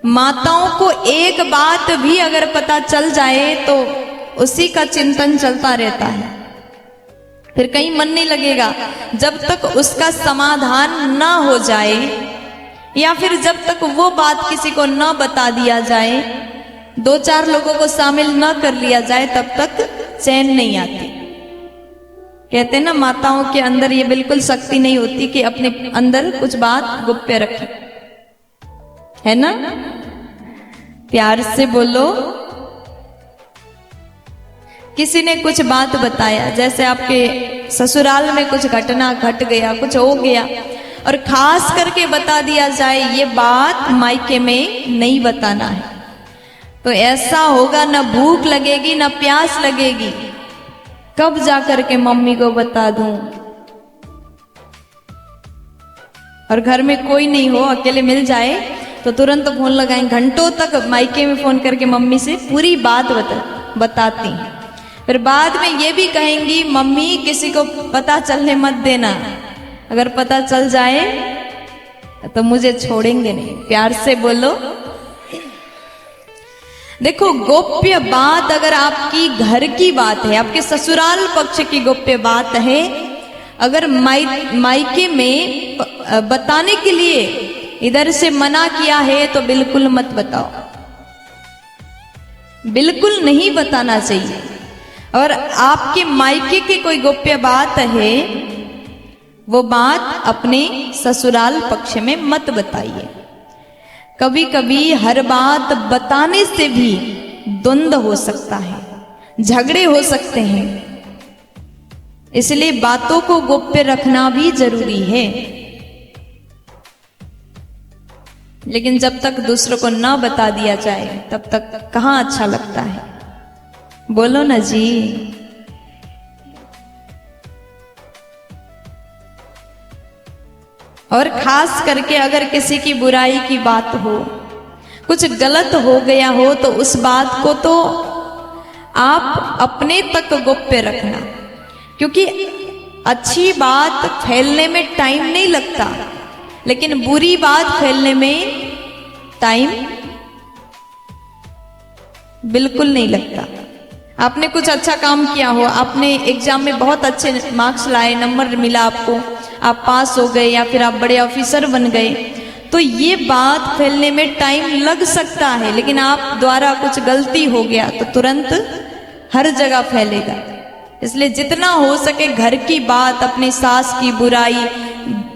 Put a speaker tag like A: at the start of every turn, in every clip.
A: माताओं को एक बात भी अगर पता चल जाए तो उसी का चिंतन चलता रहता है, फिर कहीं मन नहीं लगेगा जब तक उसका समाधान ना हो जाए, या फिर जब तक वो बात किसी को न बता दिया जाए, दो चार लोगों को शामिल न कर लिया जाए, तब तक चैन नहीं आती। कहते हैं ना, माताओं के अंदर ये बिल्कुल शक्ति नहीं होती कि अपने अंदर कुछ बात गुप्त रखें, है ना? प्यार से बोलो। किसी ने कुछ बात बताया, जैसे आपके ससुराल में कुछ घटना घट गया, कुछ हो गया, और खास करके बता दिया जाए ये बात मायके में नहीं बताना है, तो ऐसा होगा ना भूख लगेगी ना प्यास लगेगी, कब जाकर के मम्मी को बता दूं। और घर में कोई नहीं हो, अकेले मिल जाए तो तुरंत फोन लगाएं, घंटों तक मायके में फोन करके मम्मी से पूरी बात बताती हैं। फिर बाद में ये भी कहेंगी, मम्मी किसी को पता चलने मत देना, अगर पता चल जाए तो मुझे छोड़ेंगे नहीं। प्यार से बोलो। देखो, गोप्य बात अगर आपकी घर की बात है, आपके ससुराल पक्ष की गोप्य बात है, अगर मायके में बताने के लिए इधर से मना किया है तो बिल्कुल मत बताओ, बिल्कुल नहीं बताना चाहिए। और आपके मायके की कोई गोप्य बात है, वो बात अपने ससुराल पक्ष में मत बताइए। कभी कभी हर बात बताने से भी द्वंद्व हो सकता है, झगड़े हो सकते हैं, इसलिए बातों को गोप्य रखना भी जरूरी है। लेकिन जब तक दूसरों को न बता दिया जाए तब तक कहाँ अच्छा लगता है, बोलो ना जी। और खास करके अगर किसी की बुराई की बात हो, कुछ गलत हो गया हो, तो उस बात को तो आप अपने तक गोप्य रखना, क्योंकि अच्छी बात फैलने में टाइम नहीं लगता, लेकिन बुरी बात फैलने में टाइम बिल्कुल नहीं लगता। आपने कुछ अच्छा काम किया हो, आपने एग्जाम में बहुत अच्छे मार्क्स लाए, नंबर मिला आपको, आप पास हो गए, या फिर आप बड़े ऑफिसर बन गए, तो ये बात फैलने में टाइम लग सकता है, लेकिन आप द्वारा कुछ गलती हो गया तो तुरंत हर जगह फैलेगा। इसलिए जितना हो सके घर की बात, अपनी सास की बुराई,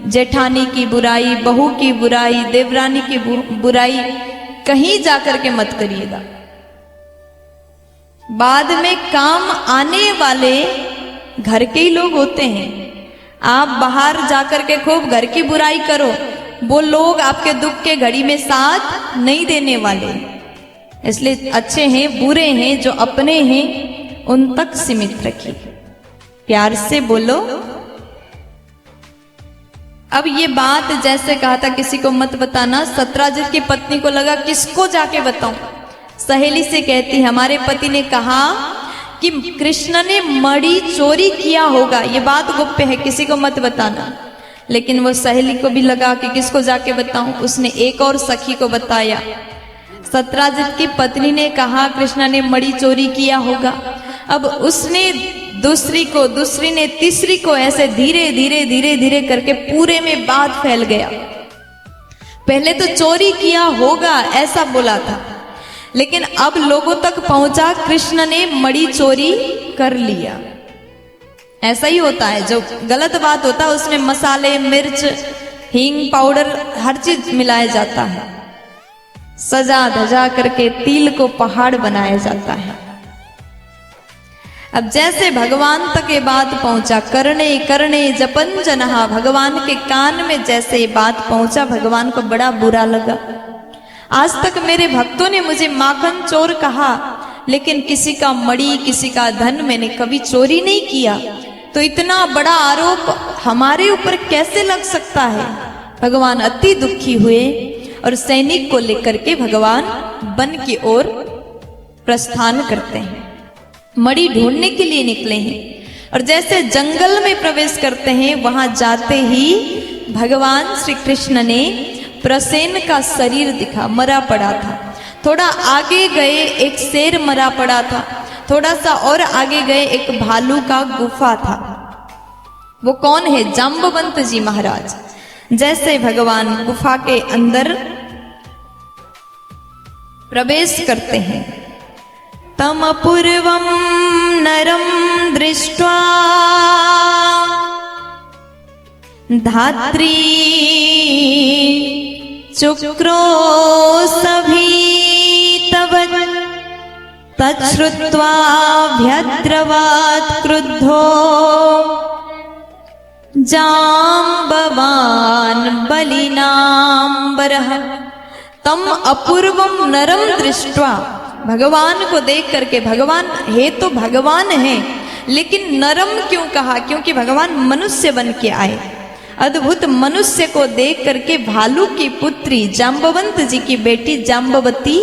A: जेठानी की बुराई, बहू की बुराई, देवरानी की बुराई कहीं जाकर के मत करिएगा। बाद में काम आने वाले घर के ही लोग होते हैं। आप बाहर जाकर के खूब घर की बुराई करो, वो लोग आपके दुख के घड़ी में साथ नहीं देने वाले। इसलिए अच्छे हैं बुरे हैं, जो अपने हैं उन तक सीमित रखिए। प्यार से बोलो। अब ये बात जैसे कहा था किसी को मत बताना, सत्राजित की पत्नी को लगा किसको जाके बताऊं। सहेली से कहती, हमारे पति ने कहा कि कृष्ण ने मणि चोरी किया होगा, ये बात गुप्त है, किसी को मत बताना। लेकिन वो सहेली को भी लगा कि किसको जाके बताऊं, उसने एक और सखी को बताया। सत्राजित की पत्नी ने कहा कृष्ण ने मणि चोरी किया होगा। अब उसने दूसरी को, दूसरी ने तीसरी को, ऐसे धीरे धीरे धीरे धीरे करके पूरे में बात फैल गया। पहले तो चोरी किया होगा ऐसा बोला था, लेकिन अब लोगों तक पहुंचा कृष्ण ने मणि चोरी कर लिया। ऐसा ही होता है, जो गलत बात होता है उसमें मसाले, मिर्च, हींग पाउडर हर चीज मिलाया जाता है, सजा धजा करके तिल को पहाड़ बनाया जाता है। अब जैसे भगवान तक ये बात पहुंचा, करने करने जपन जनहा, भगवान के कान में जैसे ये बात पहुंचा, भगवान को बड़ा बुरा लगा। आज तक मेरे भक्तों ने मुझे माखन चोर कहा, लेकिन किसी का मणि, किसी का धन मैंने कभी चोरी नहीं किया, तो इतना बड़ा आरोप हमारे ऊपर कैसे लग सकता है। भगवान अति दुखी हुए और सैनिक को लेकर के भगवान वन की ओर प्रस्थान करते हैं, मणि ढूंढने के लिए निकले हैं। और जैसे जंगल में प्रवेश करते हैं, वहां जाते ही भगवान श्री कृष्ण ने प्रसेन का शरीर दिखा, मरा पड़ा था। थोड़ा आगे गए एक शेर मरा पड़ा था, थोड़ा सा और आगे गए एक भालू का गुफा था। वो कौन है? जाम्बवंत जी महाराज। जैसे भगवान गुफा के अंदर प्रवेश करते हैं, तम पूर्वम नरम दृष्ट्वा धात्री चुक्रो सभीतवत् तच्छ्रुत्वा भद्रवात् क्रुद्धो जाम्बवान् बलिनाम्बरः। तम अपूर्वम नरम दृष्ट्वा, भगवान को देख करके, भगवान है तो भगवान है, लेकिन नरम क्यों कहा? क्योंकि भगवान मनुष्य बन के आए। अद्भुत मनुष्य को देख करके भालू की पुत्री जाम्बवंत जी की बेटी जाम्बवती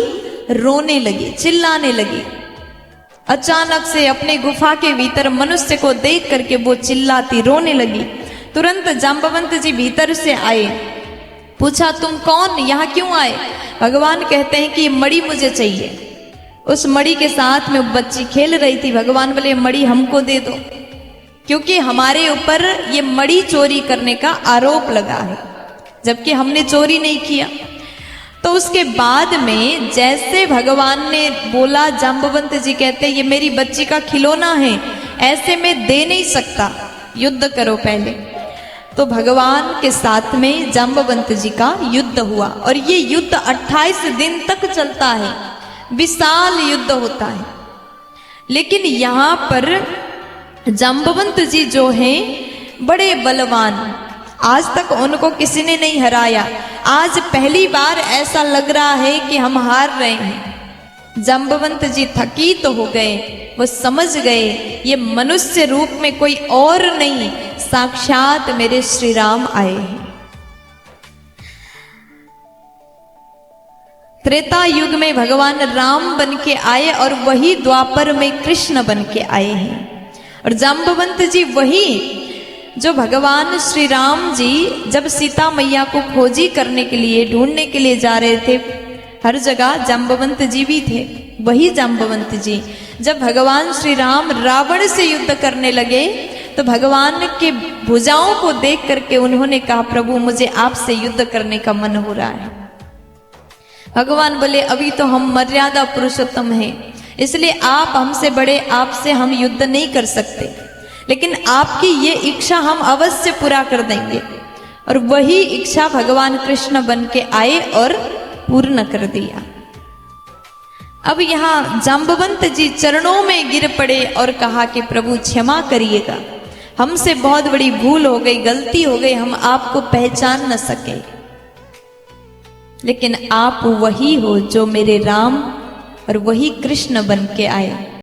A: रोने लगी, चिल्लाने लगी। अचानक से अपने गुफा के भीतर मनुष्य को देख करके वो चिल्लाती, रोने लगी। तुरंत जाम्बवंत जी भीतर से आए, पूछा तुम कौन, यहाँ क्यों आए? भगवान कहते हैं कि ये मणि मुझे चाहिए। उस मणि के साथ में बच्ची खेल रही थी। भगवान बोले मणि हमको दे दो, क्योंकि हमारे ऊपर ये मणि चोरी करने का आरोप लगा है, जबकि हमने चोरी नहीं किया। तो उसके बाद में जैसे भगवान ने बोला, जाम्बवंत जी कहते ये मेरी बच्ची का खिलौना है, ऐसे में दे नहीं सकता, युद्ध करो पहले। तो भगवान के साथ में जाम्बवंत जी का युद्ध हुआ, और ये युद्ध 28 दिन तक चलता है, विशाल युद्ध होता है। लेकिन यहाँ पर जाम्बवंत जी जो हैं बड़े बलवान, आज तक उनको किसी ने नहीं हराया। आज पहली बार ऐसा लग रहा है कि हम हार रहे हैं। जाम्बवंत जी थकी तो हो गए, वो समझ गए ये मनुष्य रूप में कोई और नहीं, साक्षात मेरे श्री राम आए हैं। त्रेता युग में भगवान राम बन के आए और वही द्वापर में कृष्ण बन के आए हैं। और जाम्बवंत जी वही जो भगवान श्री राम जी जब सीता मैया को खोजी करने के लिए, ढूंढने के लिए जा रहे थे, हर जगह जाम्बवंत जी भी थे। वही जाम्बवंत जी जब भगवान श्री राम रावण से युद्ध करने लगे, तो भगवान के भुजाओं को देख करके उन्होंने कहा प्रभु मुझे आपसे युद्ध करने का मन हो रहा है। भगवान बोले अभी तो हम मर्यादा पुरुषोत्तम हैं, इसलिए आप हमसे बड़े, आपसे हम युद्ध नहीं कर सकते, लेकिन आपकी ये इच्छा हम अवश्य पूरा कर देंगे। और वही इच्छा भगवान कृष्ण बन के आए और पूर्ण कर दिया। अब यहाँ जाम्बवंत जी चरणों में गिर पड़े और कहा कि प्रभु क्षमा करिएगा, हमसे बहुत बड़ी भूल हो गई, गलती हो गई, हम आपको पहचान न सके, लेकिन आप वही हो जो मेरे राम और वही कृष्ण बन के आए।